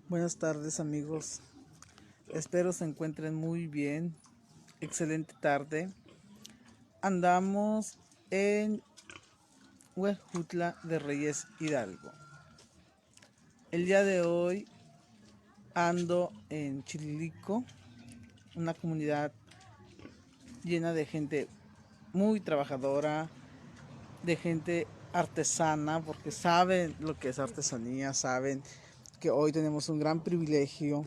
Buenas tardes amigos, espero se encuentren muy bien, excelente tarde. Andamos en Huejutla de Reyes Hidalgo. El día de hoy ando en Chililico, una comunidad llena de gente muy trabajadora, de gente artesana, porque saben lo que es artesanía, saben que hoy tenemos un gran privilegio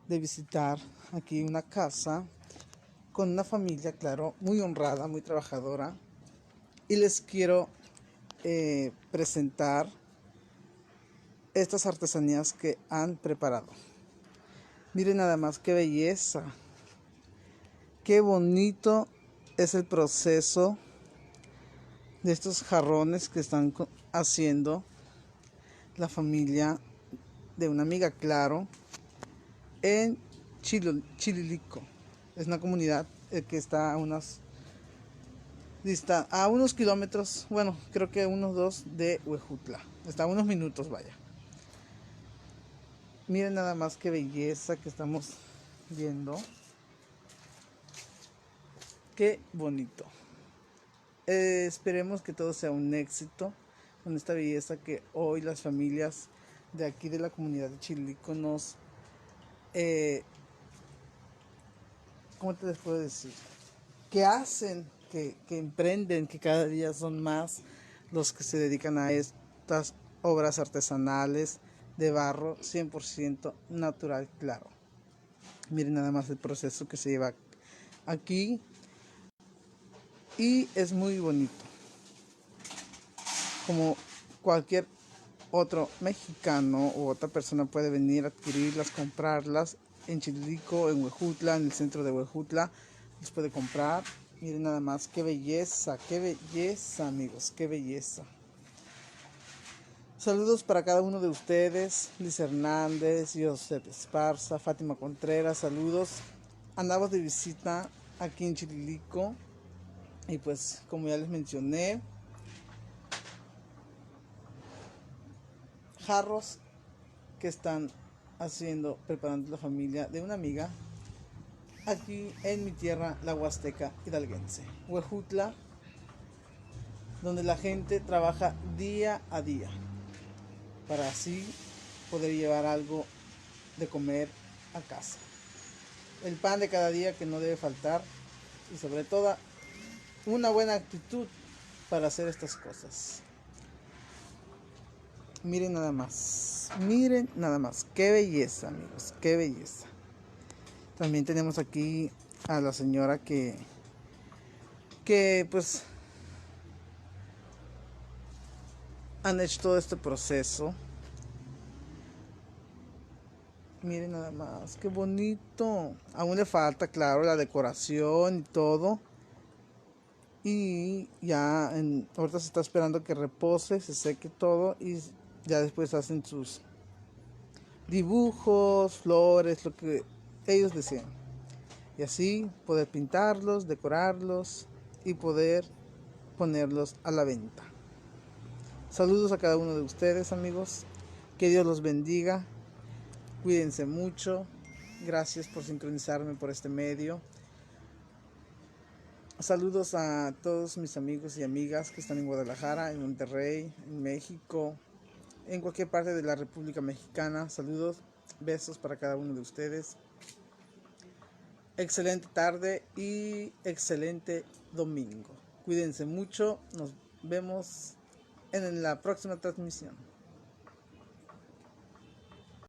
de visitar aquí una casa con una familia, claro, muy honrada, muy trabajadora. Y les quiero presentar estas artesanías que han preparado. Miren nada más qué belleza, qué bonito es el proceso de estos jarrones que están haciendo la familia de una amiga, claro, en Chililico. Es una comunidad que está a unos kilómetros, bueno, creo que unos 2 de Huejutla. Está a unos minutos, vaya. Miren nada más qué belleza que estamos viendo. Qué bonito. Esperemos que todo sea un éxito con esta belleza que hoy las familias de aquí de la comunidad de Chililico nos... ¿Cómo te les puedo decir? Que hacen, que emprenden, que cada día son más los que se dedican a estas obras artesanales de barro 100% natural, claro. Miren nada más el proceso que se lleva aquí y es muy bonito. Como cualquier otro mexicano o otra persona puede venir a adquirirlas, comprarlas en Chililico, en Huejutla, en el centro de Huejutla, los puede comprar. Miren nada más, qué belleza, amigos, qué belleza. Saludos para cada uno de ustedes, Liz Hernández, Josep Esparza, Fátima Contreras, saludos. Andamos de visita aquí en Chililico y pues como ya les mencioné, jarros que están preparando la familia de una amiga aquí en mi tierra, la Huasteca hidalguense, Huejutla, donde la gente trabaja día a día para así poder llevar algo de comer a casa. El pan de cada día que no debe faltar y sobre todo una buena actitud para hacer estas cosas. Miren nada más, qué belleza amigos, qué belleza. También tenemos aquí a la señora que pues han hecho todo este proceso. Miren nada más, qué bonito. Aún le falta, claro, la decoración y todo. Y ya ahorita se está esperando que repose, se seque todo y ya después hacen sus dibujos, flores, lo que ellos deseen. Y así poder pintarlos, decorarlos y poder ponerlos a la venta. Saludos a cada uno de ustedes amigos, que Dios los bendiga, cuídense mucho, gracias por sincronizarme por este medio. Saludos a todos mis amigos y amigas que están en Guadalajara, en Monterrey, en México, en cualquier parte de la República Mexicana. Saludos, besos para cada uno de ustedes. Excelente tarde y excelente domingo. Cuídense mucho, nos vemos en la próxima transmisión.